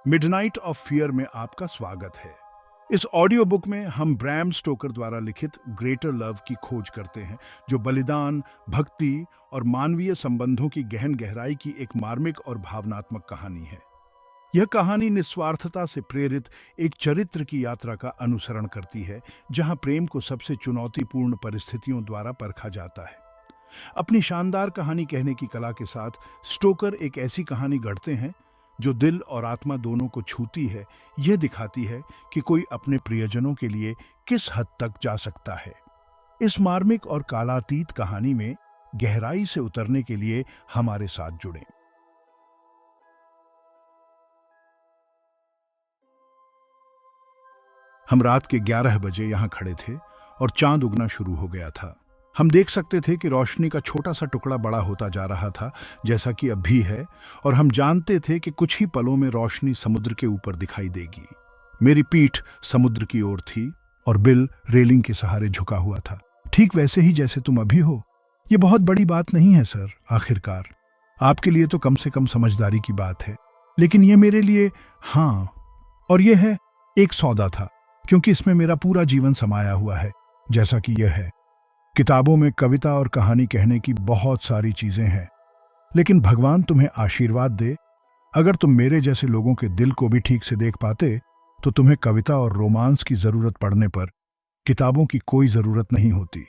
Midnight of fear में आपका स्वागत है। इस ऑडियो बुक में हम ब्रैम स्टोकर द्वारा लिखित ग्रेटर लव की खोज करते हैं, जो बलिदान, भक्ति और मानवीय संबंधों की गहन गहराई की एक मार्मिक और भावनात्मक कहानी है। यह कहानी निस्वार्थता से प्रेरित एक चरित्र की यात्रा का अनुसरण करती है, जहां प्रेम को सबसे चुनौतीपूर्ण परिस्थितियों द्वारा परखा जाता है। अपनी शानदार कहानी कहने की कला के साथ स्टोकर एक ऐसी कहानी गढ़ते हैं जो दिल और आत्मा दोनों को छूती है। यह दिखाती है कि कोई अपने प्रियजनों के लिए किस हद तक जा सकता है। इस मार्मिक और कालातीत कहानी में गहराई से उतरने के लिए हमारे साथ जुड़ें। हम रात के 11 बजे यहाँ खड़े थे और चांद उगना शुरू हो गया था। हम देख सकते थे कि रोशनी का छोटा सा टुकड़ा बड़ा होता जा रहा था, जैसा कि अब भी है, और हम जानते थे कि कुछ ही पलों में रोशनी समुद्र के ऊपर दिखाई देगी। मेरी पीठ समुद्र की ओर थी और बिल रेलिंग के सहारे झुका हुआ था, ठीक वैसे ही जैसे तुम अभी हो। ये बहुत बड़ी बात नहीं है सर, आखिरकार आपके लिए तो कम से कम समझदारी की बात है, लेकिन ये मेरे लिए, हाँ, और ये है एक सौदा था, क्योंकि इसमें मेरा पूरा जीवन समाया हुआ है। जैसा कि यह है, किताबों में कविता और कहानी कहने की बहुत सारी चीजें हैं, लेकिन भगवान तुम्हें आशीर्वाद दे, अगर तुम मेरे जैसे लोगों के दिल को भी ठीक से देख पाते तो तुम्हें कविता और रोमांस की जरूरत पड़ने पर किताबों की कोई जरूरत नहीं होती।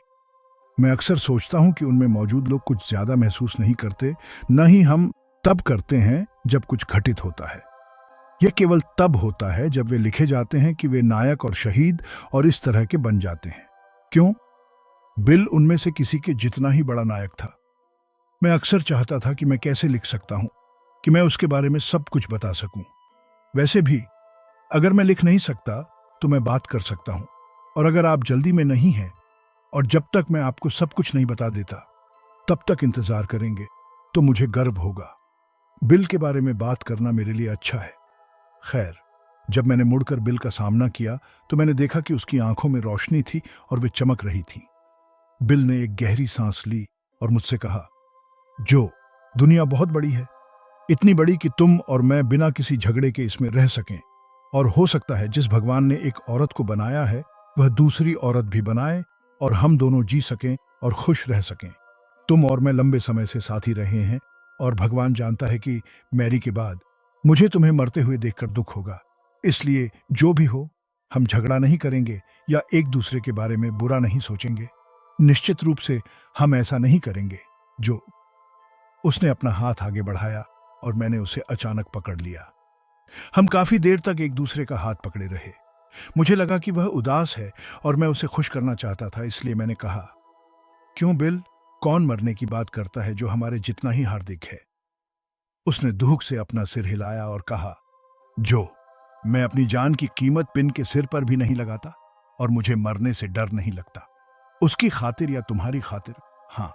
मैं अक्सर सोचता हूं कि उनमें मौजूद लोग कुछ ज्यादा महसूस नहीं करते, न ही हम तब करते हैं जब कुछ घटित होता है। यह केवल तब होता है जब वे लिखे जाते हैं कि वे नायक और शहीद और इस तरह के बन जाते हैं। क्यों? बिल उनमें से किसी के जितना ही बड़ा नायक था। मैं अक्सर चाहता था कि मैं कैसे लिख सकता हूं कि मैं उसके बारे में सब कुछ बता सकूं। वैसे भी अगर मैं लिख नहीं सकता तो मैं बात कर सकता हूं, और अगर आप जल्दी में नहीं हैं और जब तक मैं आपको सब कुछ नहीं बता देता तब तक इंतजार करेंगे तो मुझे गर्व होगा। बिल के बारे में बात करना मेरे लिए अच्छा है। खैर, जब मैंने मुड़कर बिल का सामना किया तो मैंने देखा कि उसकी आंखों में रोशनी थी और वे चमक रही थी। बिल ने एक गहरी सांस ली और मुझसे कहा, जो दुनिया बहुत बड़ी है, इतनी बड़ी कि तुम और मैं बिना किसी झगड़े के इसमें रह सकें, और हो सकता है जिस भगवान ने एक औरत को बनाया है वह दूसरी औरत भी बनाए और हम दोनों जी सकें और खुश रह सकें। तुम और मैं लंबे समय से साथी रहे हैं और भगवान जानता है कि मैरी के बाद मुझे तुम्हें मरते हुए देखकर दुख होगा। इसलिए जो भी हो, हम झगड़ा नहीं करेंगे या एक दूसरे के बारे में बुरा नहीं सोचेंगे। निश्चित रूप से हम ऐसा नहीं करेंगे। जो उसने अपना हाथ आगे बढ़ाया और मैंने उसे अचानक पकड़ लिया। हम काफी देर तक एक दूसरे का हाथ पकड़े रहे। मुझे लगा कि वह उदास है और मैं उसे खुश करना चाहता था, इसलिए मैंने कहा, क्यों बिल, कौन मरने की बात करता है जो हमारे जितना ही हार्दिक है? उसने दुख से अपना सिर हिलाया और कहा, जो मैं अपनी जान की कीमत पिन के सिर पर भी नहीं लगाता और मुझे मरने से डर नहीं लगता। उसकी खातिर या तुम्हारी खातिर, हाँ,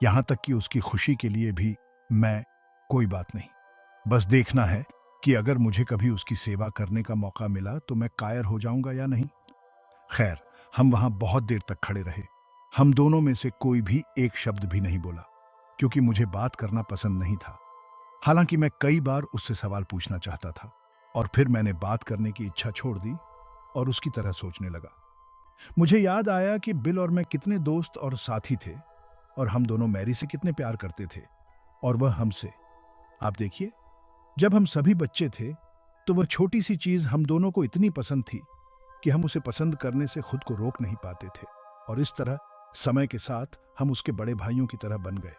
यहां तक कि उसकी खुशी के लिए भी मैं, कोई बात नहीं। बस देखना है कि अगर मुझे कभी उसकी सेवा करने का मौका मिला तो मैं कायर हो जाऊंगा या नहीं। खैर, हम वहां बहुत देर तक खड़े रहे। हम दोनों में से कोई भी एक शब्द भी नहीं बोला, क्योंकि मुझे बात करना पसंद नहीं था। हालांकि मैं कई बार उससे सवाल पूछना चाहता था, और फिर मैंने बात करने की इच्छा छोड़ दी और उसकी तरह सोचने लगा। मुझे याद आया कि बिल और मैं कितने दोस्त और साथी थे, और हम दोनों मैरी से कितने प्यार करते थे और वह हमसे। आप देखिए, जब हम सभी बच्चे थे तो वह छोटी सी चीज हम दोनों को इतनी पसंद थी कि हम उसे पसंद करने से खुद को रोक नहीं पाते थे, और इस तरह समय के साथ हम उसके बड़े भाइयों की तरह बन गए।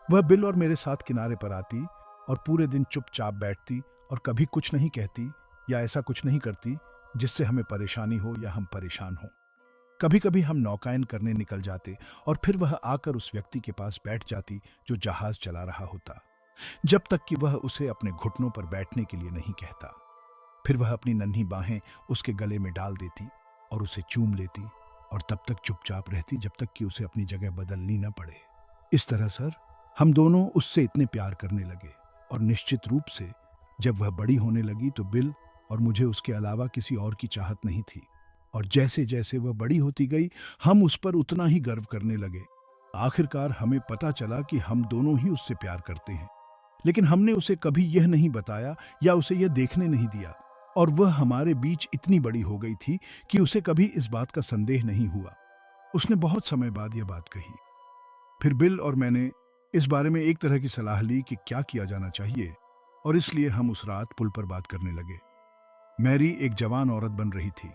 वह बिल और मेरे साथ किनारे पर आती और पूरे दिन चुपचाप बैठती और कभी कुछ नहीं कहती या ऐसा कुछ नहीं करती जिससे हमें परेशानी हो या हम परेशान हों। कभी कभी हम नौकायन करने निकल जाते और फिर वह आकर उस व्यक्ति के पास बैठ जाती जो जहाज चला रहा होता, जब तक कि वह उसे अपने घुटनों पर बैठने के लिए नहीं कहता। फिर वह अपनी नन्ही बाहें उसके गले में डाल देती और उसे चूम लेती, और तब तक चुपचाप रहती जब तक कि उसे अपनी जगह बदलनी न पड़े। इस तरह सर, हम दोनों उससे इतने प्यार करने लगे, और निश्चित रूप से जब वह बड़ी होने लगी तो बिल और मुझे उसके अलावा किसी और की चाहत नहीं थी, और जैसे जैसे वह बड़ी होती गई हम उस पर उतना ही गर्व करने लगे। आखिरकार हमें पता चला कि हम दोनों ही उससे प्यार करते हैं, लेकिन हमने उसे कभी यह नहीं बताया या उसे यह देखने नहीं दिया, और वह हमारे बीच इतनी बड़ी हो गई थी कि उसे कभी इस बात का संदेह नहीं हुआ। उसने बहुत समय बाद यह बात कही। फिर बिल और मैंने इस बारे में एक तरह की सलाह ली कि क्या किया जाना चाहिए, और इसलिए हम उस रात पुल पर बात करने लगे। मैरी एक जवान औरत बन रही थी,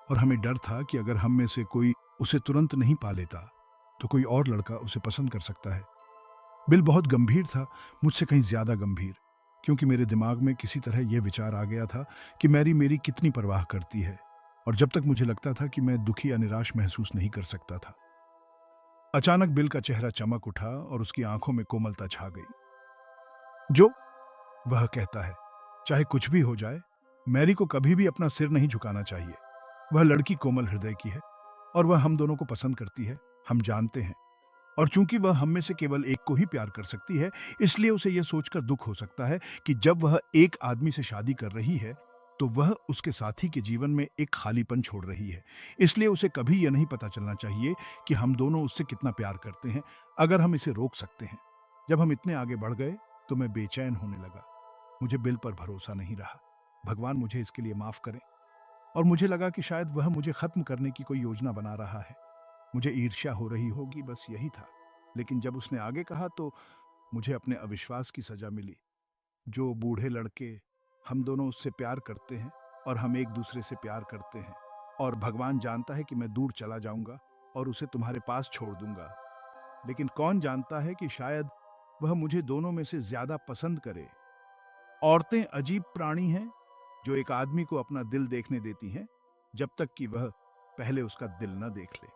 और हमें डर था कि अगर हम में से कोई उसे तुरंत नहीं पा लेता तो कोई और लड़का उसे पसंद कर सकता है। बिल बहुत गंभीर था, मुझसे कहीं ज्यादा गंभीर, क्योंकि मेरे दिमाग में किसी तरह यह विचार आ गया था कि मैरी मेरी कितनी परवाह करती है, और जब तक मुझे लगता था कि मैं दुखी या निराश महसूस नहीं कर सकता था। अचानक बिल का चेहरा चमक उठा और उसकी आंखों में कोमलता छा गई। जो वह कहता है, चाहे कुछ भी हो जाए, मैरी को कभी भी अपना सिर नहीं झुकाना चाहिए। वह लड़की कोमल हृदय की है, और वह हम दोनों को पसंद करती है, हम जानते हैं। और चूंकि वह हम में से केवल एक को ही प्यार कर सकती है, इसलिए उसे यह सोचकर दुख हो सकता है कि जब वह एक आदमी से शादी कर रही है तो वह उसके साथी के जीवन में एक खालीपन छोड़ रही है। इसलिए उसे कभी यह नहीं पता चलना चाहिए कि हम दोनों उससे कितना प्यार करते हैं, अगर हम इसे रोक सकते हैं। जब हम इतने आगे बढ़ गए तो मैं बेचैन होने लगा। मुझे बिल पर भरोसा नहीं रहा। भगवान मुझे इसके लिए माफ करे। और मुझे लगा कि शायद वह मुझे खत्म करने की कोई योजना बना रहा है। मुझे ईर्ष्या हो रही होगी, बस यही था। लेकिन जब उसने आगे कहा तो मुझे अपने अविश्वास की सजा मिली। जो बूढ़े लड़के, हम दोनों उससे प्यार करते हैं, और हम एक दूसरे से प्यार करते हैं, और भगवान जानता है कि मैं दूर चला जाऊंगा और उसे तुम्हारे पास छोड़ दूंगा। लेकिन कौन जानता है कि शायद वह मुझे दोनों में से ज्यादा पसंद करे। औरतें अजीब प्राणी हैं जो एक आदमी को अपना दिल देखने देती हैं जब तक कि वह पहले उसका दिल न देख ले।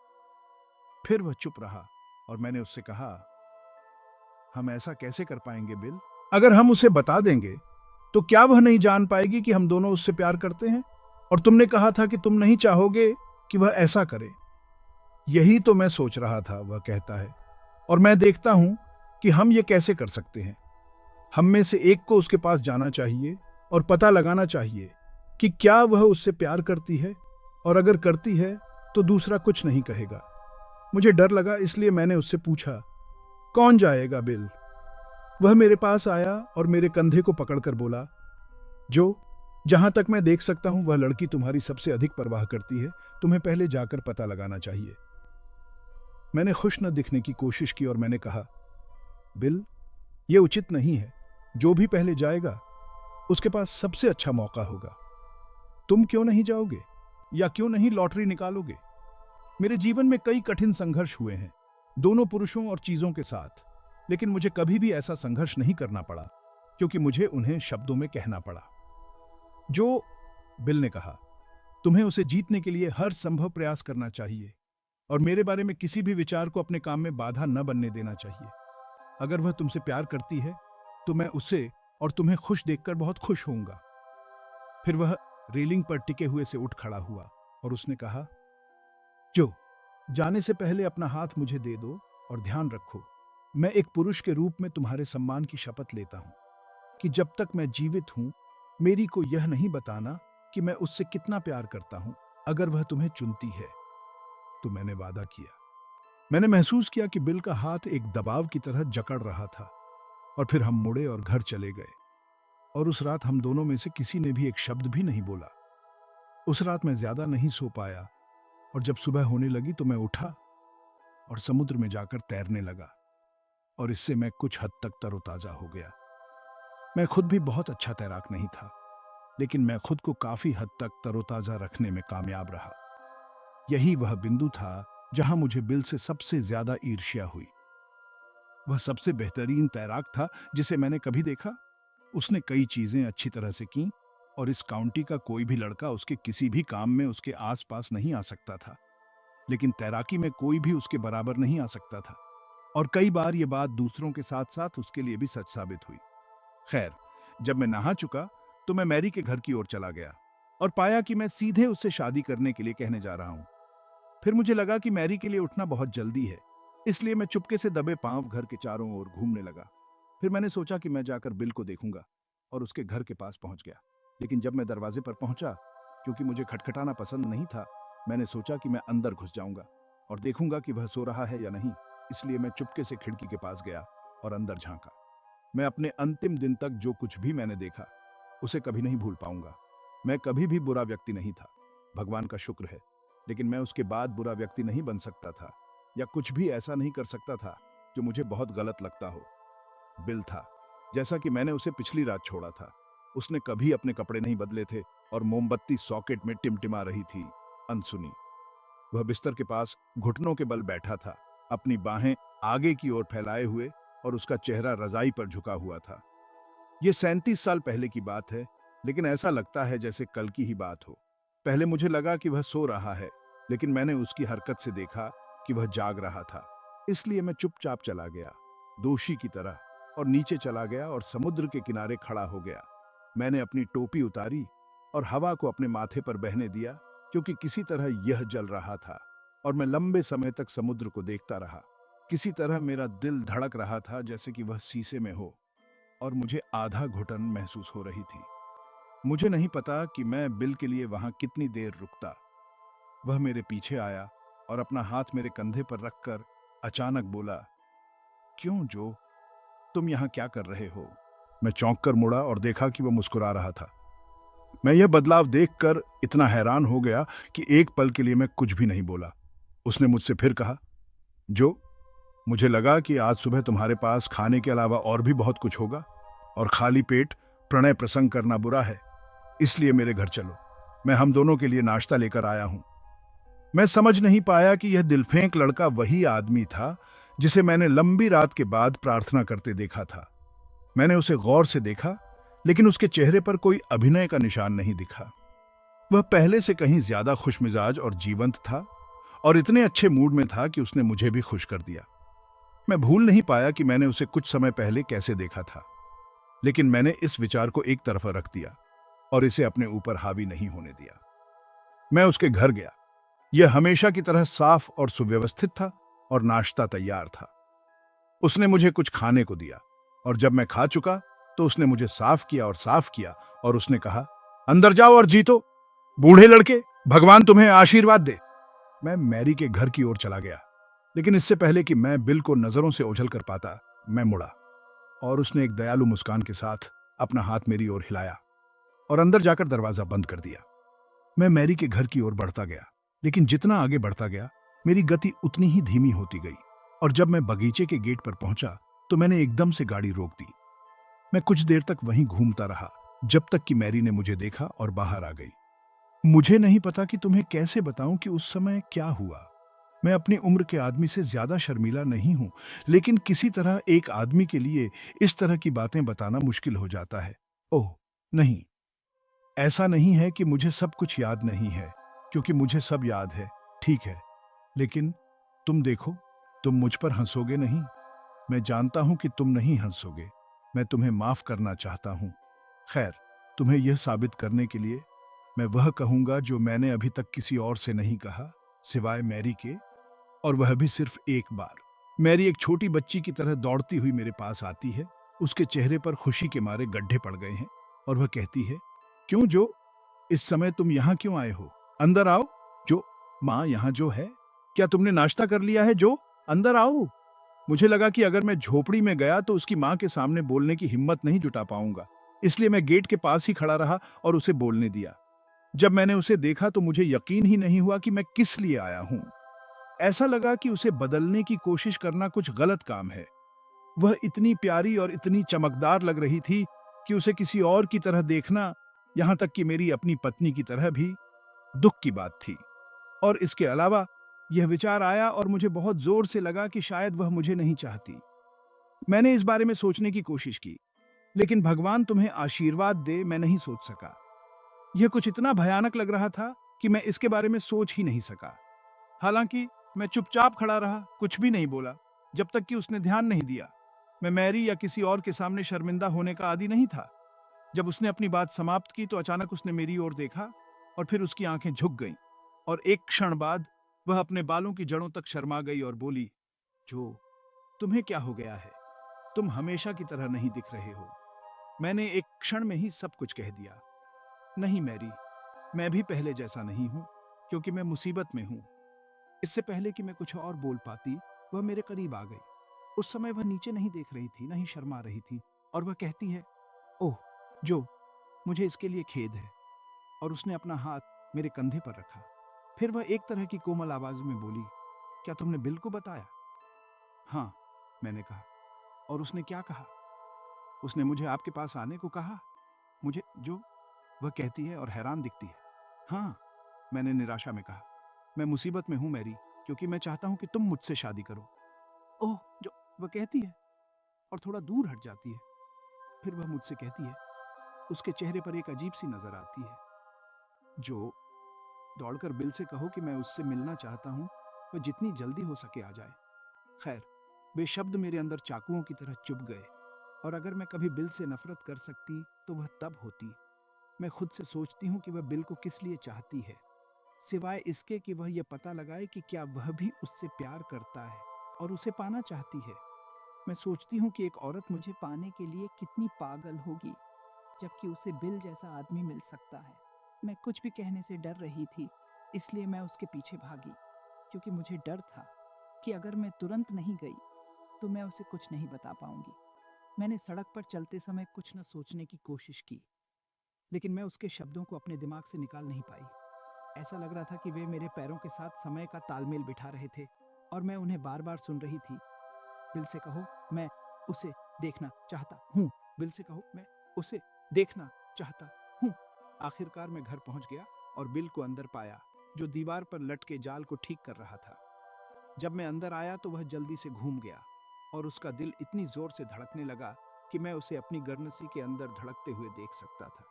फिर वह चुप रहा, और मैंने उससे कहा, हम ऐसा कैसे कर पाएंगे बिल? अगर हम उसे बता देंगे तो क्या वह नहीं जान पाएगी कि हम दोनों उससे प्यार करते हैं? और तुमने कहा था कि तुम नहीं चाहोगे कि वह ऐसा करे। यही तो मैं सोच रहा था, वह कहता है, और मैं देखता हूं कि हम ये कैसे कर सकते हैं। हम में से एक को उसके पास जाना चाहिए और पता लगाना चाहिए कि क्या वह उससे प्यार करती है, और अगर करती है तो दूसरा कुछ नहीं कहेगा। मुझे डर लगा, इसलिए मैंने उससे पूछा, कौन जाएगा बिल? वह मेरे पास आया और मेरे कंधे को पकड़कर बोला, जो जहां तक मैं देख सकता हूं वह लड़की तुम्हारी सबसे अधिक परवाह करती है। तुम्हें पहले जाकर पता लगाना चाहिए। मैंने खुश न दिखने की कोशिश की और मैंने कहा, बिल, यह उचित नहीं है। जो भी पहले जाएगा उसके पास सबसे अच्छा मौका होगा। तुम क्यों नहीं जाओगे, या क्यों नहीं लॉटरी निकालोगे? मेरे जीवन में कई कठिन संघर्ष हुए हैं, दोनों पुरुषों और चीजों के साथ, लेकिन मुझे कभी भी ऐसा संघर्ष नहीं करना पड़ा, क्योंकि मुझे उन्हें शब्दों में कहना पड़ा। जो बिल ने कहा, तुम्हें उसे जीतने के लिए हर संभव प्रयास करना चाहिए, और मेरे बारे में किसी भी विचार को अपने काम में बाधा न बनने देना चाहिए। अगर वह तुमसे प्यार करती है तो मैं उसे और तुम्हें खुश देखकर बहुत खुश होऊंगा। फिर वह रेलिंग पर टिके हुए से उठ खड़ा हुआ और उसने कहा, जो जाने से पहले अपना हाथ मुझे दे दो, और ध्यान रखो, मैं एक पुरुष के रूप में तुम्हारे सम्मान की शपथ लेता हूं कि जब तक मैं जीवित हूं मेरी को यह नहीं बताना कि मैं उससे कितना प्यार करता हूं। अगर वह तुम्हें चुनती है तो मैंने वादा किया। मैंने महसूस किया कि बिल का हाथ एक दबाव की तरह जकड़ रहा था, और फिर हम मुड़े और घर चले गए। और उस रात हम दोनों में से किसी ने भी एक शब्द भी नहीं बोला। उस रात मैं ज्यादा नहीं सो पाया, और जब सुबह होने लगी तो मैं उठा और समुद्र में जाकर तैरने लगा, और इससे मैं कुछ हद तक तरोताजा हो गया। मैं खुद भी बहुत अच्छा तैराक नहीं था, लेकिन मैं खुद को काफी हद तक तरोताजा रखने में कामयाब रहा। यही वह बिंदु था जहां मुझे बिल से सबसे ज्यादा ईर्ष्या हुई। वह सबसे बेहतरीन तैराक था जिसे मैंने कभी देखा। उसने कई चीजें अच्छी तरह से की, और इस काउंटी का कोई भी लड़का उसके किसी भी काम में उसके आसपास नहीं आ सकता था, लेकिन तैराकी में कोई भी उसके बराबर नहीं आ सकता था। और कई बार ये बात दूसरों के साथ साथ उसके लिए भी सच साबित हुई। खैर, जब मैं नहा चुका तो मैं मैरी के घर की ओर चला गया और पाया कि मैं सीधे उससे शादी करने के लिए कहने जा रहा हूं। फिर मुझे लगा कि मैरी के लिए उठना बहुत जल्दी है, इसलिए मैं चुपके से दबे पांव घर के चारों ओर घूमने लगा। फिर मैंने सोचा कि मैं जाकर बिल को देखूंगा, और उसके घर के पास पहुंच गया। लेकिन जब मैं दरवाजे पर पहुंचा, क्योंकि मुझे खटखटाना पसंद नहीं था, मैंने सोचा कि मैं अंदर घुस जाऊंगा और देखूंगा कि वह सो रहा है या नहीं। इसलिए मैं चुपके से खिड़की के पास गया और अंदर झांका। मैं अपने अंतिम दिन तक जो कुछ भी मैंने देखा उसे कभी नहीं भूल पाऊंगा। मैं कभी भी बुरा व्यक्ति नहीं था, भगवान का शुक्र है। लेकिन मैं उसके बाद बुरा व्यक्ति नहीं बन सकता था या कुछ भी ऐसा नहीं कर सकता था जो मुझे बहुत गलत लगता हो। बिल था, जैसा कि मैंने उसे पिछली रात छोड़ा था। उसने कभी अपने कपड़े नहीं बदले थे और मोमबत्ती सॉकेट में टिमटिमा रही थी, अनसुनी। वह बिस्तर के पास घुटनों के बल बैठा था, अपनी बाहें आगे की ओर फैलाए हुए, और उसका चेहरा रजाई पर झुका हुआ था। ये 37 साल पहले की बात है, लेकिन ऐसा लगता है जैसे कल की ही बात हो। पहले मुझे लगा कि वह सो रहा है, लेकिन मैंने उसकी हरकत से देखा कि वह जाग रहा था। इसलिए मैं चुपचाप चला गया, दोषी की तरह, और नीचे चला गया और समुद्र के किनारे खड़ा हो गया। मैंने अपनी टोपी उतारी और हवा को अपने माथे पर बहने दिया, क्योंकि किसी तरह यह जल रहा था, और मैं लंबे समय तक समुद्र को देखता रहा। किसी तरह मेरा दिल धड़क रहा था, जैसे कि वह शीशे में हो, और मुझे आधा घुटन महसूस हो रही थी। मुझे नहीं पता कि मैं बिल के लिए वहां कितनी देर रुकता। वह मेरे पीछे आया और अपना हाथ मेरे कंधे पर रखकर अचानक बोला, क्यों जो, तुम यहाँ क्या कर रहे हो? मैं चौंक कर मुड़ा और देखा कि वह मुस्कुरा रहा था। मैं यह बदलाव देखकर इतना हैरान हो गया कि एक पल के लिए मैं कुछ भी नहीं बोला। उसने मुझसे फिर कहा, जो, मुझे लगा कि आज सुबह तुम्हारे पास खाने के अलावा और भी बहुत कुछ होगा, और खाली पेट प्रणय प्रसंग करना बुरा है। इसलिए मेरे घर चलो, मैं हम दोनों के लिए नाश्ता लेकर आया हूं। मैं समझ नहीं पाया कि यह दिलफेंक लड़का वही आदमी था जिसे मैंने लंबी रात के बाद प्रार्थना करते देखा था। मैंने उसे गौर से देखा, लेकिन उसके चेहरे पर कोई अभिनय का निशान नहीं दिखा। वह पहले से कहीं ज्यादा खुशमिजाज और जीवंत था, और इतने अच्छे मूड में था कि उसने मुझे भी खुश कर दिया। मैं भूल नहीं पाया कि मैंने उसे कुछ समय पहले कैसे देखा था, लेकिन मैंने इस विचार को एक तरफ रख दिया और इसे अपने ऊपर हावी नहीं होने दिया। मैं उसके घर गया। यह हमेशा की तरह साफ और सुव्यवस्थित था, और नाश्ता तैयार था। उसने मुझे कुछ खाने को दिया, और जब मैं खा चुका तो उसने मुझे साफ किया और साफ किया, और उसने कहा, अंदर जाओ और जीतो, बूढ़े लड़के, भगवान तुम्हें आशीर्वाद दे। मैं मैरी के घर की ओर चला गया, लेकिन इससे पहले कि मैं बिल को नजरों से ओझल कर पाता, मैं मुड़ा, और उसने एक दयालु मुस्कान के साथ अपना हाथ मेरी ओर हिलाया और अंदर जाकर दरवाजा बंद कर दिया। मैं मैरी के घर की ओर बढ़ता गया, लेकिन जितना आगे बढ़ता गया मेरी गति उतनी ही धीमी होती गई, और जब मैं बगीचे के गेट पर पहुंचा तो मैंने एकदम से गाड़ी रोक दी। मैं कुछ देर तक वहीं घूमता रहा, जब तक कि मैरी ने मुझे देखा और बाहर आ गई। मुझे नहीं पता कि तुम्हें कैसे बताऊं कि उस समय क्या हुआ। मैं अपनी उम्र के आदमी से ज्यादा शर्मीला नहीं हूं, लेकिन किसी तरह एक आदमी के लिए इस तरह की बातें बताना मुश्किल हो जाता है। ओह नहीं, ऐसा नहीं है कि मुझे सब कुछ याद नहीं है, क्योंकि मुझे सब याद है, ठीक है। लेकिन तुम देखो, तुम मुझ पर हंसोगे नहीं। मैं जानता हूं कि तुम नहीं हंसोगे। मैं तुम्हें माफ करना चाहता हूं। खैर, तुम्हें यह साबित करने के लिए मैं वह कहूंगा जो मैंने अभी तक किसी और से नहीं कहा, सिवाय मैरी के, और वह भी सिर्फ एक बार। मैरी एक छोटी बच्ची की तरह दौड़ती हुई मेरे पास आती है। उसके चेहरे पर खुशी के मारे गड्ढे पड़ गए हैं, और वह कहती है, क्यों जो, इस समय तुम यहाँ क्यों आए हो? अंदर आओ जो। माँ यहाँ जो है, क्या तुमने नाश्ता कर लिया है जो? अंदर आओ। मुझे लगा कि अगर मैं झोपड़ी में गया तो उसकी माँ के सामने बोलने की हिम्मत नहीं जुटा पाऊंगा, इसलिए मैं गेट के पास ही खड़ा रहा और उसे बोलने दिया। जब मैंने उसे देखा तो मुझे यकीन ही नहीं हुआ कि मैं किस लिए आया हूं। ऐसा लगा कि उसे बदलने की कोशिश करना कुछ गलत काम है। वह इतनी प्यारी और इतनी चमकदार लग रही थी कि उसे किसी और की तरह देखना, यहां तक कि मेरी अपनी पत्नी की तरह भी, दुख की बात थी। और इसके अलावा यह विचार आया और मुझे बहुत जोर से लगा कि शायद वह मुझे नहीं चाहती। मैंने इस बारे में सोचने की कोशिश की, लेकिन भगवान तुम्हें आशीर्वाद दे, मैं नहीं सोच सका। यह कुछ इतना भयानक लग रहा था कि मैं इसके बारे में सोच ही नहीं सका। हालांकि मैं चुपचाप खड़ा रहा, कुछ भी नहीं बोला, जब तक कि उसने ध्यान नहीं दिया। मैं मैरी या किसी और के सामने शर्मिंदा होने का आदी नहीं था। जब उसने अपनी बात समाप्त की तो अचानक उसने मेरी ओर देखा, और फिर उसकी आंखें झुक गईं, और एक क्षण बाद वह अपने बालों की जड़ों तक शर्मा गई और बोली, जो, तुम्हें क्या हो गया है? तुम हमेशा की तरह नहीं दिख रहे हो। मैंने एक क्षण में ही सब कुछ कह दिया। नहीं मैरी, मैं भी पहले जैसा नहीं हूं, क्योंकि मैं मुसीबत में हूं। इससे पहले कि मैं कुछ और बोल पाती, वह मेरे करीब आ गई। उस समय वह नीचे नहीं देख रही थी, नहीं शर्मा रही थी, और वह कहती है, ओह जो, मुझे इसके लिए खेद है। और उसने अपना हाथ मेरे कंधे पर रखा। फिर वह एक तरह की कोमल आवाज में बोली, क्या तुमने बिल को बताया? हाँ, मैंने कहा। और उसने क्या कहा? उसने मुझे आपके पास आने को कहा। मुझे जो, वह कहती है और हैरान दिखती है। हाँ, मैंने निराशा में कहा। मैं मुसीबत में हूं मैरी, क्योंकि मैं चाहता हूं कि तुम मुझसे शादी करो। ओह जो, वह कहती है और थोड़ा दूर हट जाती है। फिर वह मुझसे कहती है, उसके चेहरे पर एक अजीब सी नजर आती है। जो, दौड़कर बिल से कहो कि मैं उससे मिलना चाहता हूं, वह जितनी जल्दी हो सके आ जाए। खैर, वे शब्द मेरे अंदर चाकुओं की तरह चुभ गए। और अगर मैं कभी बिल से नफरत कर सकती तो वह तब होती। मैं खुद से सोचती हूँ कि वह बिल को किस लिए चाहती है, सिवाय इसके कि वह यह पता लगाए कि क्या वह भी उससे प्यार करता है और उसे पाना चाहती है। मैं सोचती हूँ कि एक औरत मुझे पाने के लिए कितनी पागल होगी, जबकि उसे बिल जैसा आदमी मिल सकता है। मैं कुछ भी कहने से डर रही थी, इसलिए मैं उसके पीछे भागी, क्योंकि मुझे डर था कि अगर मैं तुरंत नहीं गई तो मैं उसे कुछ नहीं बता पाऊंगी। मैंने सड़क पर चलते समय कुछ न सोचने की कोशिश की, लेकिन मैं उसके शब्दों को अपने दिमाग से निकाल नहीं पाई। ऐसा लग रहा था कि वे मेरे पैरों के साथ समय का तालमेल बिठा रहे थे और मैं उन्हें बार बार सुन रही थी। बिल से कहो मैं उसे देखना चाहता हूँ। बिल से कहो मैं उसे देखना चाहता हूँ। आखिरकार मैं घर पहुंच गया और बिल को अंदर पाया, जो दीवार पर लटके जाल को ठीक कर रहा था। जब मैं अंदर आया तो वह जल्दी से घूम गया और उसका दिल इतनी जोर से धड़कने लगा कि मैं उसे अपनी गर्नसी के अंदर धड़कते हुए देख सकता था।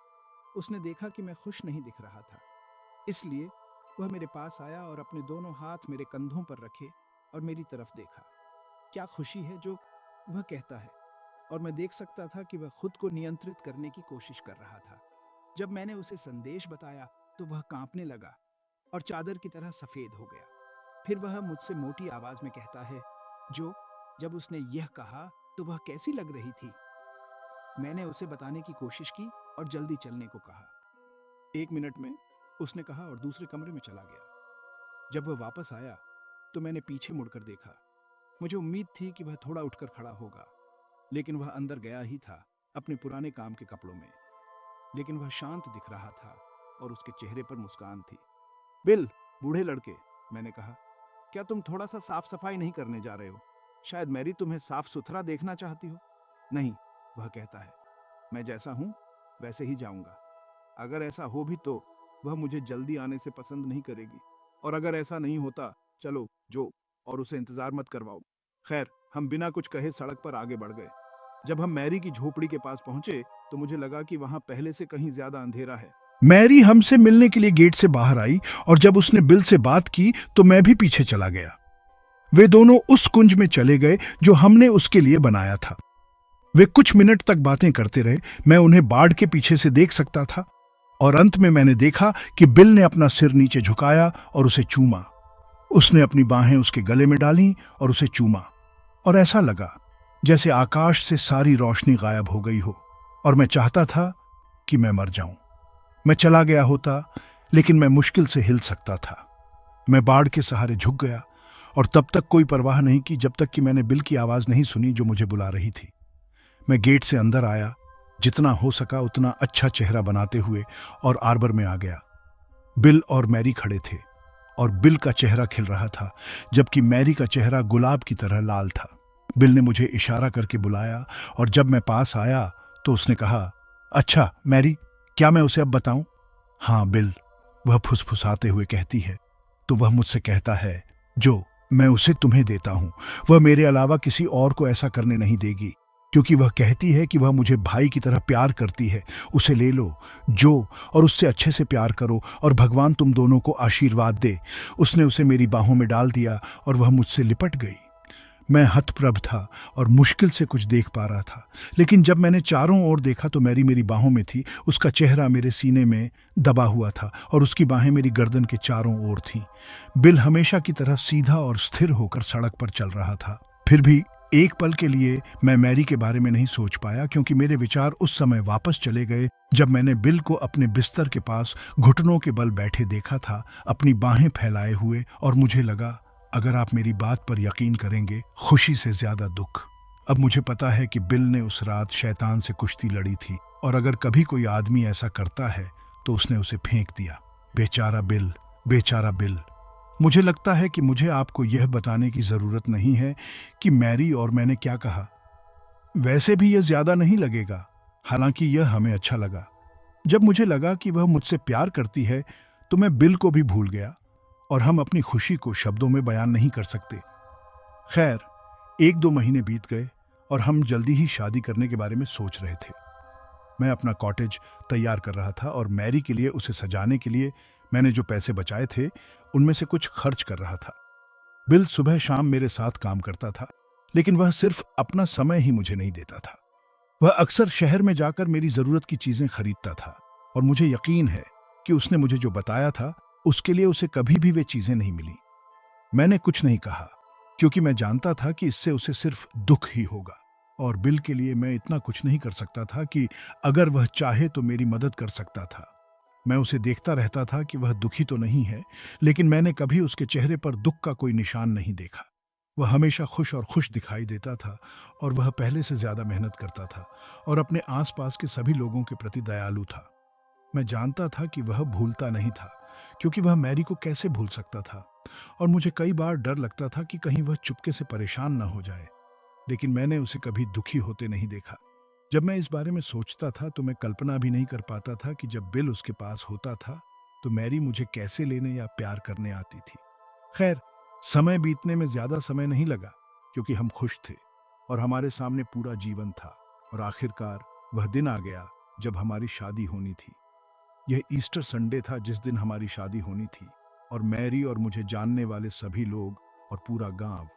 उसने देखा कि मैं खुश नहीं दिख रहा था, इसलिए वह मेरे पास आया और अपने दोनों हाथ मेरे कंधों पर रखे और मेरी तरफ देखा। क्या खुशी है जो, वह कहता है, और मैं देख सकता था कि वह खुद को नियंत्रित करने की कोशिश कर रहा था। जब मैंने उसे संदेश बताया तो वह कांपने लगा और चादर की तरह सफेद हो गया। फिर वह मुझसे मोटी आवाज में कहता है, जो, जब उसने यह कहा तो वह कैसी लग रही थी? मैंने उसे बताने की कोशिश की और जल्दी चलने को कहा। 1 मिनट में, उसने कहा और दूसरे कमरे में चला गया। जब वह वापस आया तो मैंने पीछे मुड़कर देखा। मुझे उम्मीद थी कि वह थोड़ा उठकर खड़ा होगा, लेकिन वह अंदर गया ही था, अपने पुराने काम के कपड़ों में। लेकिन वह शांत दिख रहा था और उसके चेहरे पर मुस्कान थी। बिल, बूढ़े लड़के, मैंने कहा, क्या तुम थोड़ा सा साफ सफाई नहीं करने जा रहे हो? शायद मैरी तुम्हें साफ सुथरा देखना चाहती हो। नहीं, वह कहता है, मैं जैसा हूं वैसे ही जाऊंगा। अगर ऐसा हो भी तो वह मुझे जल्दी आने से पसंद नहीं करेगी, और अगर ऐसा नहीं होता, चलो जो, और उसे इंतजार मत करवाओ। खैर, हम बिना कुछ कहे सड़क पर आगे बढ़ गए। जब हम मैरी की झोपड़ी के पास पहुंचे तो मुझे लगा कि वहां पहले से कहीं ज्यादा अंधेरा है। मैरी हमसे मिलने के लिए गेट से बाहर आई और जब उसने बिल से बात की तो मैं भी पीछे चला गया। वे दोनों उस कुंज में चले गए जो हमने उसके लिए बनाया था। वे कुछ मिनट तक बातें करते रहे। मैं उन्हें बाड़ के पीछे से देख सकता था और अंत में मैंने देखा कि बिल ने अपना सिर नीचे झुकाया और उसे चूमा। उसने अपनी बाहें उसके गले में डाली और उसे चूमा, और ऐसा लगा जैसे आकाश से सारी रोशनी गायब हो गई हो और मैं चाहता था कि मैं मर जाऊं। मैं चला गया होता, लेकिन मैं मुश्किल से हिल सकता था। मैं बाड़ के सहारे झुक गया और तब तक कोई परवाह नहीं की जब तक कि मैंने बिल की आवाज नहीं सुनी जो मुझे बुला रही थी। मैं गेट से अंदर आया, जितना हो सका उतना अच्छा चेहरा बनाते हुए, और आर्बर में आ गया। बिल और मैरी खड़े थे और बिल का चेहरा खिल रहा था, जबकि मैरी का चेहरा गुलाब की तरह लाल था। बिल ने मुझे इशारा करके बुलाया और जब मैं पास आया तो उसने कहा, अच्छा मैरी, क्या मैं उसे अब बताऊं? हाँ बिल, वह फुसफुसाते हुए कहती है। तो वह मुझसे कहता है, जो, मैं उसे तुम्हें देता हूं। वह मेरे अलावा किसी और को ऐसा करने नहीं देगी, क्योंकि वह कहती है कि वह मुझे भाई की तरह प्यार करती है। उसे ले लो जो, और उससे अच्छे से प्यार करो और भगवान तुम दोनों को आशीर्वाद दे। उसने उसे मेरी बाहों में डाल दिया और वह मुझसे लिपट गई। मैं हतप्रभ था और मुश्किल से कुछ देख पा रहा था, लेकिन जब मैंने चारों ओर देखा तो मैरी मेरी बाहों में थी। उसका चेहरा मेरे सीने में दबा हुआ था और उसकी बाहें मेरी गर्दन के चारों ओर थीं। बिल हमेशा की तरह सीधा और स्थिर होकर सड़क पर चल रहा था। फिर भी एक पल के लिए मैं मैरी के बारे में नहीं सोच पाया, क्योंकि मेरे विचार उस समय वापस चले गए जब मैंने बिल को अपने बिस्तर के पास घुटनों के बल बैठे देखा था, अपनी बाहें फैलाए हुए, और मुझे लगा, अगर आप मेरी बात पर यकीन करेंगे, खुशी से ज्यादा दुख। अब मुझे पता है कि बिल ने उस रात शैतान से कुश्ती लड़ी थी, और अगर कभी कोई आदमी ऐसा करता है तो उसने उसे फेंक दिया। बेचारा बिल, बेचारा बिल। मुझे लगता है कि मुझे आपको यह बताने की जरूरत नहीं है कि मैरी और मैंने क्या कहा। वैसे भी यह ज्यादा नहीं लगेगा, हालांकि यह हमें अच्छा लगा। जब मुझे लगा कि वह मुझसे प्यार करती है तो मैं बिल को भी भूल गया, और हम अपनी खुशी को शब्दों में बयान नहीं कर सकते। खैर, 1-2 महीने बीत गए और हम जल्दी ही शादी करने के बारे में सोच रहे थे। मैं अपना कॉटेज तैयार कर रहा था और मैरी के लिए उसे सजाने के लिए मैंने जो पैसे बचाए थे उनमें से कुछ खर्च कर रहा था। बिल सुबह शाम मेरे साथ काम करता था, लेकिन वह सिर्फ अपना समय ही मुझे नहीं देता था। वह अक्सर शहर में जाकर मेरी जरूरत की चीजें खरीदता था, और मुझे यकीन है कि उसने मुझे जो बताया था उसके लिए उसे कभी भी वे चीजें नहीं मिली। मैंने कुछ नहीं कहा, क्योंकि मैं जानता था कि इससे उसे सिर्फ दुख ही होगा, और बिल के लिए मैं इतना कुछ नहीं कर सकता था कि अगर वह चाहे तो मेरी मदद कर सकता था। मैं उसे देखता रहता था कि वह दुखी तो नहीं है, लेकिन मैंने कभी उसके चेहरे पर दुख का कोई निशान नहीं देखा। वह हमेशा खुश और खुश दिखाई देता था, और वह पहले से ज्यादा मेहनत करता था और अपने आसपास के सभी लोगों के प्रति दयालु था। मैं जानता था कि वह भूलता नहीं था, क्योंकि वह मैरी को कैसे भूल सकता था, और मुझे कई बार डर लगता था कि कहीं वह चुपके से परेशान न हो जाए। लेकिन मैंने उसे कभी दुखी होते नहीं देखा। जब मैं इस बारे में सोचता था तो मैं कल्पना भी नहीं कर पाता था कि जब बिल उसके पास होता था तो मैरी मुझे कैसे लेने या प्यार करने आती थी। खैर, समय बीतने में ज्यादा समय नहीं लगा, क्योंकि हम खुश थे और हमारे सामने पूरा जीवन था, और आखिरकार वह दिन आ गया जब हमारी शादी होनी थी। यह ईस्टर संडे था जिस दिन हमारी शादी होनी थी, और मैरी और मुझे जानने वाले सभी लोग और पूरा गांव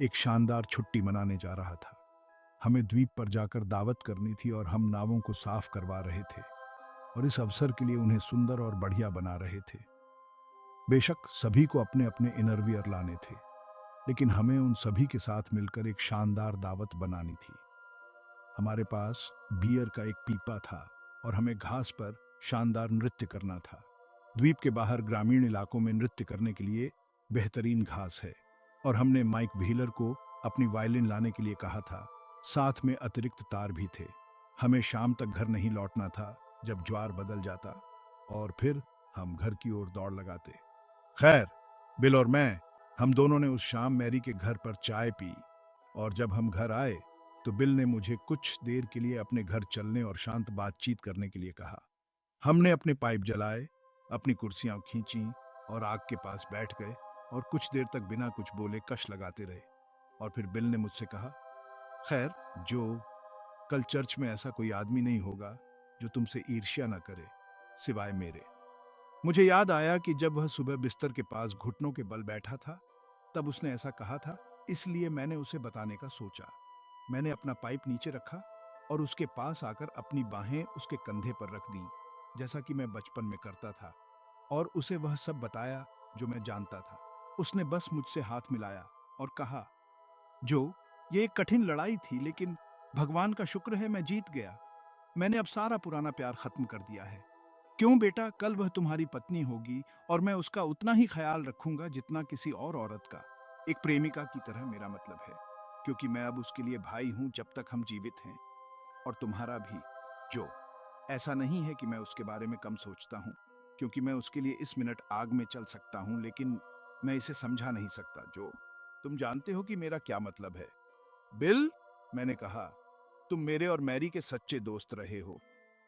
एक शानदार छुट्टी मनाने जा रहा था। हमें द्वीप पर जाकर दावत करनी थी, और हम नावों को साफ करवा रहे थे और इस अवसर के लिए उन्हें सुंदर और बढ़िया बना रहे थे। बेशक सभी को अपने अपने इनरवियर लाने थे, लेकिन हमें उन सभी के साथ मिलकर एक शानदार दावत बनानी थी। हमारे पास बियर का एक पीपा था और हमें घास पर शानदार नृत्य करना था। द्वीप के बाहर ग्रामीण इलाकों में नृत्य करने के लिए बेहतरीन घास है, और हमने माइक व्हीलर को अपनी वायलिन लाने के लिए कहा था। साथ में अतिरिक्त तार भी थे। हमें शाम तक घर नहीं लौटना था जब ज्वार बदल जाता, और फिर हम घर की ओर दौड़ लगाते। खैर, बिल और मैं, हम दोनों ने उस शाम मैरी के घर पर चाय पी, और जब हम घर आए तो बिल ने मुझे कुछ देर के लिए अपने घर चलने और शांत बातचीत करने के लिए कहा। हमने अपने पाइप जलाए, अपनी कुर्सियां खींची और आग के पास बैठ गए, और कुछ देर तक बिना कुछ बोले कश लगाते रहे। और फिर बिल ने मुझसे कहा, खैर जो, कल चर्च में ऐसा कोई आदमी नहीं होगा जो तुमसे ईर्ष्या न करे, सिवाय मेरे। मुझे याद आया कि जब वह सुबह बिस्तर के पास घुटनों के बल बैठा था तब उसने ऐसा कहा था, इसलिए मैंने उसे बताने का सोचा। मैंने अपना पाइप नीचे रखा और उसके पास आकर अपनी बाहें उसके कंधे पर रख दी, जैसा कि मैं बचपन में करता था, और उसे वह सब बताया जो मैं जानता था। उसने बस मुझसे हाथ मिलाया और कहा, जो, ये एक कठिन लड़ाई थी, लेकिन भगवान का शुक्र है मैं जीत गया। मैंने अब सारा पुराना प्यार खत्म कर दिया है। क्यों बेटा, कल वह तुम्हारी पत्नी होगी और मैं उसका उतना ही ख्याल रखूंगा जितना किसी और औरत का, एक प्रेमिका की तरह मेरा मतलब है, क्योंकि मैं अब उसके लिए भाई हूं जब तक हम जीवित हैं। और तुम्हारा भी, जो। ऐसा नहीं है कि मैं उसके बारे में कम सोचता हूं, क्योंकि मैं उसके लिए इस मिनट आग में चल सकता हूं, लेकिन मैं इसे समझा नहीं सकता। जो, तुम जानते हो कि मेरा क्या मतलब है। बिल, मैंने कहा, तुम मेरे और मैरी के सच्चे दोस्त रहे हो,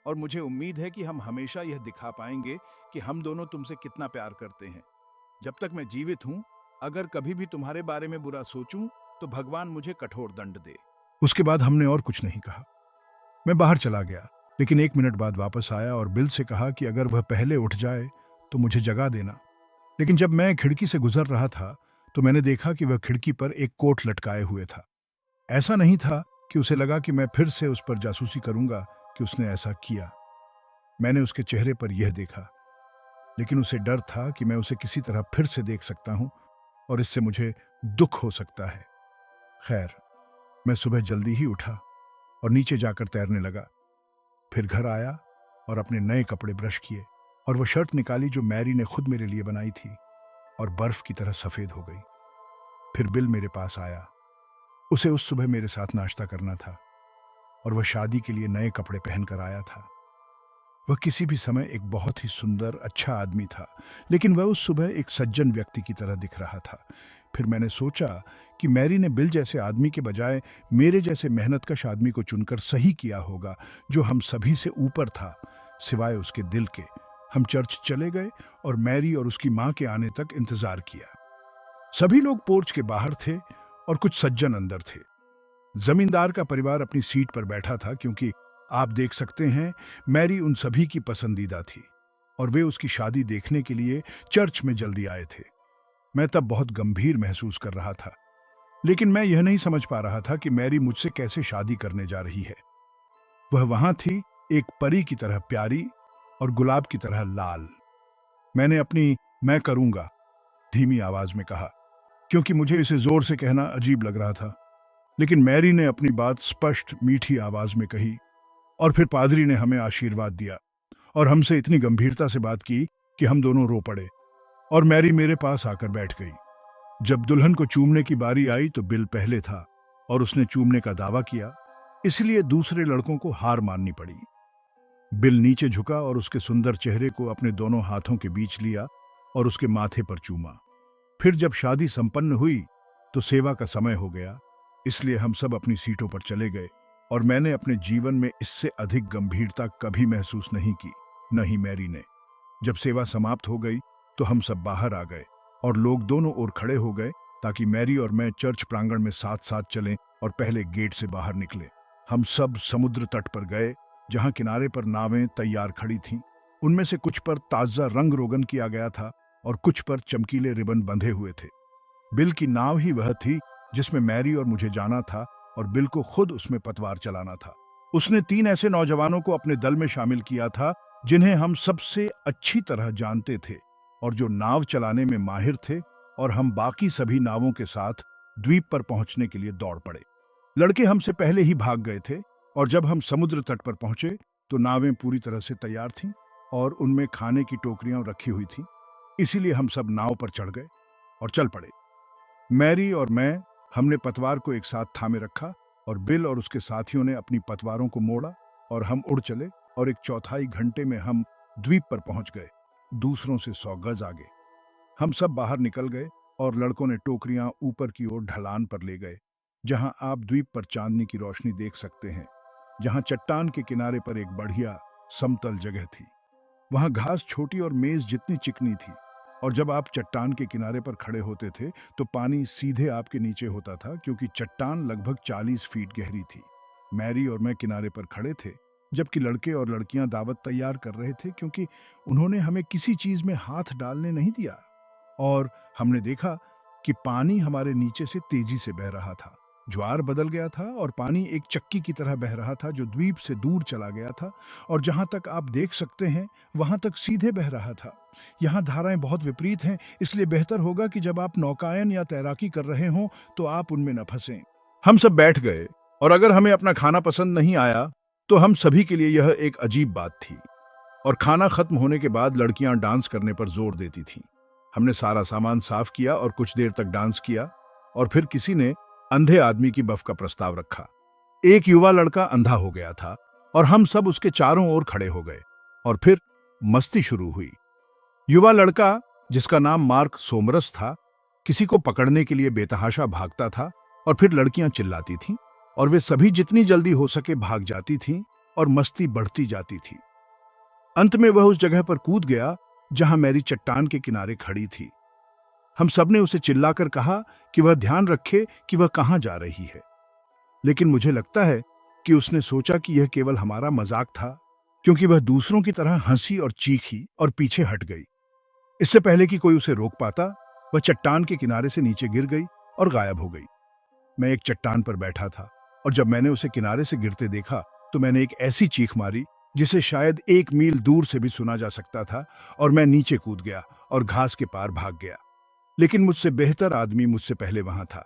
और मुझे उम्मीद है कि हम हमेशा यह दिखा पाएंगे कि हम दोनों तुमसे कितना प्यार करते हैं। जब तक मैं जीवित हूं, अगर कभी भी तुम्हारे बारे में बुरा सोचूं तो भगवान मुझे कठोर दंड दे। उसके बाद हमने और कुछ नहीं कहा। मैं बाहर चला गया, लेकिन 1 मिनट बाद वापस आया और बिल से कहा कि अगर वह पहले उठ जाए तो मुझे जगा देना। लेकिन जब मैं खिड़की से गुजर रहा था तो मैंने देखा कि वह खिड़की पर एक कोट लटकाए हुए था। ऐसा नहीं था कि उसे लगा कि मैं फिर से उस पर जासूसी करूंगा कि उसने ऐसा किया। मैंने उसके चेहरे पर यह देखा, लेकिन उसे डर था कि मैं उसे किसी तरह फिर से देख सकता हूं और इससे मुझे दुख हो सकता है। खैर, मैं सुबह जल्दी ही उठा और नीचे जाकर तैरने लगा। फिर घर आया और अपने नए कपड़े ब्रश किए, और वह शर्ट निकाली जो मैरी ने खुद मेरे लिए बनाई थी, और बर्फ की तरह सफेद हो गई। फिर बिल मेरे पास आया उसे उस सुबह मेरे साथ नाश्ता करना था और वह शादी के लिए नए कपड़े पहनकर आया था। वह किसी भी समय एक बहुत ही सुंदर अच्छा आदमी था, लेकिन वह उस सुबह एक सज्जन व्यक्ति की तरह दिख रहा था। फिर मैंने सोचा कि मैरी ने बिल जैसे आदमी के बजाय मेरे जैसे मेहनतकश आदमी को चुनकर सही किया होगा, जो हम सभी से ऊपर था सिवाय उसके दिल के। हम चर्च चले गए और मैरी और उसकी माँ के आने तक इंतजार किया। सभी लोग पोर्च के बाहर थे और कुछ सज्जन अंदर थे। जमींदार का परिवार अपनी सीट पर बैठा था, क्योंकि आप देख सकते हैं मैरी उन सभी की पसंदीदा थी और वे उसकी शादी देखने के लिए चर्च में जल्दी आए थे। मैं तब बहुत गंभीर महसूस कर रहा था, लेकिन मैं यह नहीं समझ पा रहा था कि मैरी मुझसे कैसे शादी करने जा रही है। वह वहां थी, एक परी की तरह प्यारी और गुलाब की तरह लाल। मैंने अपनी मैं करूंगा धीमी आवाज में कहा, क्योंकि मुझे इसे जोर से कहना अजीब लग रहा था। लेकिन मैरी ने अपनी बात स्पष्ट मीठी आवाज में कही और फिर पादरी ने हमें आशीर्वाद दिया और हमसे इतनी गंभीरता से बात की कि हम दोनों रो पड़े और मैरी मेरे पास आकर बैठ गई। जब दुल्हन को चूमने की बारी आई तो बिल पहले था और उसने चूमने का दावा किया, इसलिए दूसरे लड़कों को हार माननी पड़ी। बिल नीचे झुका और उसके सुंदर चेहरे को अपने दोनों हाथों के बीच लिया और उसके माथे पर चूमा। फिर जब शादी संपन्न हुई तो सेवा का समय हो गया, इसलिए हम सब अपनी सीटों पर चले गए और मैंने अपने जीवन में इससे अधिक गंभीरता कभी महसूस नहीं की, न ही मैरी ने। जब सेवा समाप्त हो गई तो हम सब बाहर आ गए और लोग दोनों ओर खड़े हो गए ताकि मैरी और मैं चर्च प्रांगण में साथ साथ चलें और पहले गेट से बाहर निकले। हम सब समुद्र तट पर गए, जहां किनारे पर नावें तैयार खड़ी थीं। उनमें से कुछ पर ताजा रंग रोगन किया गया था और कुछ पर चमकीले रिबन बंधे हुए थे। बिल की नाव ही वह थी जिसमें मैरी और मुझे जाना था और बिल को खुद उसमें पतवार चलाना था। उसने 3 ऐसे नौजवानों को अपने दल में शामिल किया था जिन्हें हम सबसे अच्छी तरह जानते थे और जो नाव चलाने में माहिर थे, और हम बाकी सभी नावों के साथ द्वीप पर पहुंचने के लिए दौड़ पड़े। लड़के हमसे पहले ही भाग गए थे और जब हम समुद्र तट पर पहुंचे तो नावें पूरी तरह से तैयार थीं और उनमें खाने की टोकरियां रखी हुई थीं। इसीलिए हम सब नाव पर चढ़ गए और चल पड़े। मैरी और मैं, हमने पतवार को एक साथ थामे रखा और बिल और उसके साथियों ने अपनी पतवारों को मोड़ा और हम उड़ चले और एक चौथाई घंटे में हम द्वीप पर पहुंच गए, दूसरों से 100 गज आगे। हम सब बाहर निकल गए और लड़कों ने टोकरियां ऊपर की ओर ढलान पर ले गए, जहां आप द्वीप पर चांदनी की रोशनी देख सकते हैं, जहां चट्टान के किनारे पर एक बढ़िया समतल जगह थी। वहां घास छोटी और मेज जितनी चिकनी थी और जब आप चट्टान के किनारे पर खड़े होते थे तो पानी सीधे आपके नीचे होता था, क्योंकि चट्टान लगभग 40 फीट गहरी थी। मैरी और मैं किनारे पर खड़े थे, जबकि लड़के और लड़कियां दावत तैयार कर रहे थे, क्योंकि उन्होंने हमें किसी चीज में हाथ डालने नहीं दिया। और हमने देखा कि पानी हमारे नीचे से तेजी से बह रहा था। ज्वार बदल गया था और पानी एक चक्की की तरह बह रहा था जो द्वीप से दूर चला गया था और जहां तक आप देख सकते हैं वहां तक सीधे बह रहा था। यहाँ धाराएं बहुत विपरीत हैं, इसलिए बेहतर होगा कि जब आप नौकायन या तैराकी कर रहे हों तो आप उनमें न फंसें। हम सब बैठ गए और अगर हमें अपना खाना पसंद नहीं आया तो हम सभी के लिए यह एक अजीब बात थी। और खाना खत्म होने के बाद लड़कियां डांस करने पर जोर देती थीं। हमने सारा सामान साफ किया और कुछ देर तक डांस किया और फिर किसी ने अंधे आदमी की बफ का प्रस्ताव रखा। एक युवा लड़का अंधा हो गया था और हम सब उसके चारों ओर खड़े हो गए और फिर मस्ती शुरू हुई। युवा लड़का, जिसका नाम मार्क सोमरस था, किसी को पकड़ने के लिए बेतहाशा भागता था और फिर लड़कियां चिल्लाती थीं और वे सभी जितनी जल्दी हो सके भाग जाती थीं और मस्ती बढ़ती जाती थी। अंत में वह उस जगह पर कूद गया जहां मैरी चट्टान के किनारे खड़ी थी। हम सबने उसे चिल्लाकर कहा कि वह ध्यान रखे कि वह कहां जा रही है, लेकिन मुझे लगता है कि उसने सोचा कि यह केवल हमारा मजाक था, क्योंकि वह दूसरों की तरह हंसी और चीखी और पीछे हट गई। इससे पहले कि कोई उसे रोक पाता, वह चट्टान के किनारे से नीचे गिर गई और गायब हो गई। मैं एक चट्टान पर बैठा था और जब मैंने उसे किनारे से गिरते देखा तो मैंने एक ऐसी चीख मारी जिसे शायद 1 मील दूर से भी सुना जा सकता था और मैं नीचे कूद गया और घास के पार भाग गया। लेकिन मुझसे बेहतर आदमी मुझसे पहले वहां था।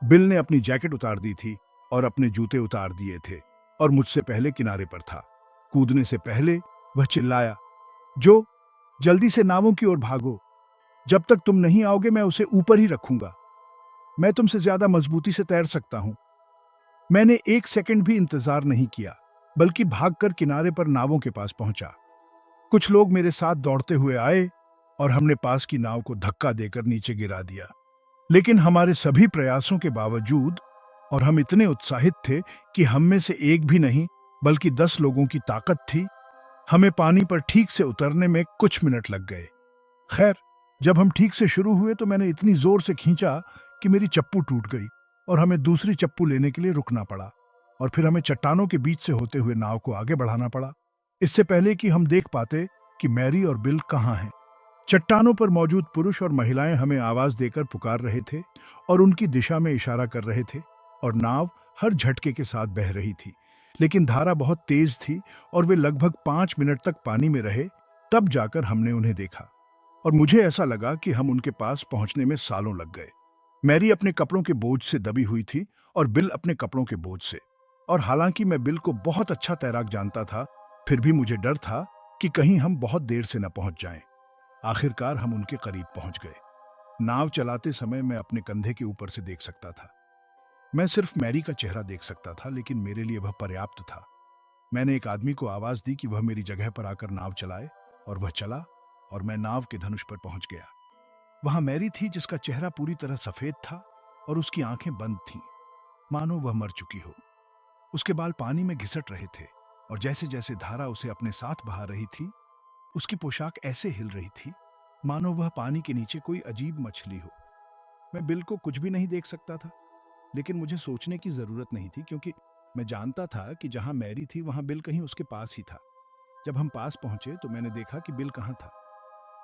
बिल ने अपनी जैकेट उतार दी थी और अपने जूते उतार दिए थे और मुझसे पहले किनारे पर था। कूदने से पहले वह चिल्लाया, जो जल्दी से नावों की ओर भागो, जब तक तुम नहीं आओगे मैं उसे ऊपर ही रखूंगा। मैं तुमसे ज्यादा मजबूती से तैर सकता हूं, मैंने एक सेकंड भी इंतजार नहीं किया, बल्कि भागकर किनारे पर नावों के पास पहुंचा। कुछ लोग मेरे साथ दौड़ते हुए आए और हमने पास की नाव को धक्का देकर नीचे गिरा दिया। लेकिन हमारे सभी प्रयासों के बावजूद, और हम इतने उत्साहित थे कि हम में से एक भी नहीं बल्कि 10 लोगों की ताकत थी, हमें पानी पर ठीक से उतरने में कुछ मिनट लग गए। खैर, जब हम ठीक से शुरू हुए तो मैंने इतनी जोर से खींचा कि मेरी चप्पू टूट गई और हमें दूसरी चप्पू लेने के लिए रुकना पड़ा, और फिर हमें चट्टानों के बीच से होते हुए नाव को आगे बढ़ाना पड़ा, इससे पहले कि हम देख पाते कि मैरी और बिल कहाँ हैं। चट्टानों पर मौजूद पुरुष और महिलाएं हमें आवाज देकर पुकार रहे थे और उनकी दिशा में इशारा कर रहे थे, और नाव हर झटके के साथ बह रही थी। लेकिन धारा बहुत तेज थी और वे लगभग 5 मिनट तक पानी में रहे। तब जाकर हमने उन्हें देखा और मुझे ऐसा लगा कि हम उनके पास पहुंचने में सालों लग गए। मैरी अपने कपड़ों के बोझ से दबी हुई थी और बिल अपने कपड़ों के बोझ से। और हालांकि मैं बिल को बहुत अच्छा तैराक जानता था, फिर भी मुझे डर था कि कहीं हम बहुत देर से न पहुंच जाएं। आखिरकार हम उनके करीब पहुंच गए। नाव चलाते समय मैं अपने कंधे के ऊपर से देख सकता था। मैं सिर्फ मैरी का चेहरा देख सकता था, लेकिन मेरे लिए वह पर्याप्त था। मैंने एक आदमी को आवाज दी कि वह मेरी जगह पर आकर नाव चलाए, और वह चला और मैं नाव के धनुष पर पहुंच गया। वहां मैरी थी, जिसका चेहरा पूरी तरह सफेद था और उसकी आंखें बंद थीं, मानो वह मर चुकी हो। उसके बाल पानी में घिसट रहे थे और जैसे जैसे धारा उसे अपने साथ बहा रही थी, उसकी पोशाक ऐसे हिल रही थी मानो वह पानी के नीचे कोई अजीब मछली हो। मैं बिल को कुछ भी नहीं देख सकता था, लेकिन मुझे सोचने की जरूरत नहीं थी, क्योंकि मैं जानता था कि जहां मैरी थी वहां बिल कहीं उसके पास ही था। जब हम पास पहुंचे तो मैंने देखा कि बिल कहाँ था।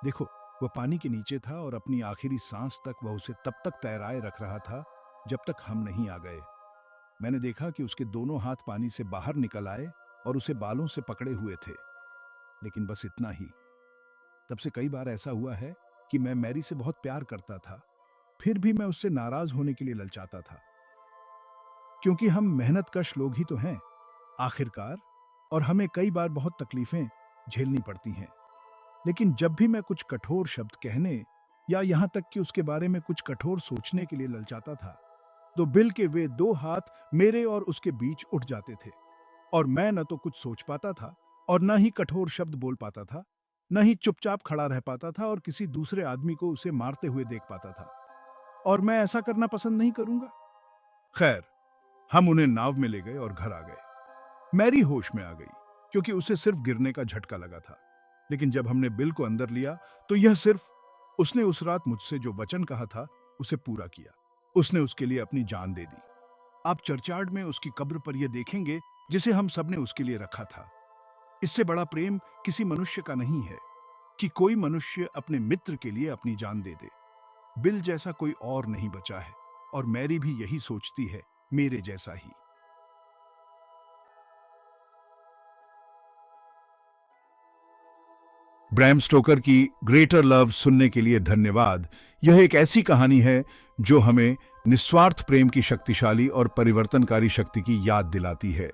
देखो, वह पानी के नीचे था और अपनी आखिरी सांस तक वह उसे तब तक तैराए रख रहा था जब तक हम नहीं आ गए। मैंने देखा कि उसके दोनों हाथ पानी से बाहर निकल आए और उसे बालों से पकड़े हुए थे, लेकिन बस इतना ही। तब से कई बार ऐसा हुआ है कि मैं मैरी से बहुत प्यार करता था, फिर भी मैं उससे नाराज होने के लिए ललचाता था, क्योंकि हम मेहनतकश लोग ही तो हैं आखिरकार, और हमें कई बार बहुत तकलीफें झेलनी पड़ती हैं। लेकिन जब भी मैं कुछ कठोर शब्द कहने या यहां तक कि उसके बारे में कुछ कठोर सोचने के लिए ललचाता था, तो बिल के वे 2 हाथ मेरे और उसके बीच उठ जाते थे, और मैं न तो कुछ सोच पाता था और न ही कठोर शब्द बोल पाता था, न ही चुपचाप खड़ा रह पाता था और किसी दूसरे आदमी को उसे मारते हुए देख पाता था, और मैं ऐसा करना पसंद नहीं करूंगा। खैर, हम उन्हें नाव में ले गए और घर आ गए। मैरी होश में आ गई, क्योंकि उसे सिर्फ गिरने का झटका लगा था। लेकिन जब हमने बिल को अंदर लिया तो यह सिर्फ उसने उस रात मुझसे जो वचन कहा था उसे पूरा किया। उसने उसके लिए अपनी जान दे दी। आप चर्चयार्ड में उसकी कब्र पर यह देखेंगे जिसे हम सबने उसके लिए रखा था। इससे बड़ा प्रेम किसी मनुष्य का नहीं है कि कोई मनुष्य अपने मित्र के लिए अपनी जान दे दे। बिल जैसा कोई और नहीं बचा है, और मैरी भी यही सोचती है, मेरे जैसा ही। ब्रैम स्टोकर की ग्रेटर लव सुनने के लिए धन्यवाद। यह एक ऐसी कहानी है जो हमें निस्वार्थ प्रेम की शक्तिशाली और परिवर्तनकारी शक्ति की याद दिलाती है।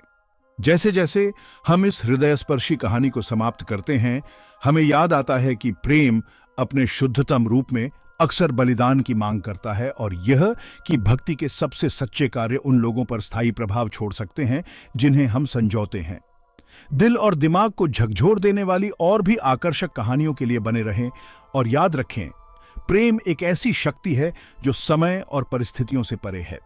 जैसे जैसे हम इस हृदयस्पर्शी कहानी को समाप्त करते हैं, हमें याद आता है कि प्रेम अपने शुद्धतम रूप में अक्सर बलिदान की मांग करता है, और यह कि भक्ति के सबसे सच्चे कार्य उन लोगों पर स्थायी प्रभाव छोड़ सकते हैं जिन्हें हम संजोते हैं। दिल और दिमाग को झकझोर देने वाली और भी आकर्षक कहानियों के लिए बने रहें, और याद रखें, प्रेम एक ऐसी शक्ति है जो समय और परिस्थितियों से परे है।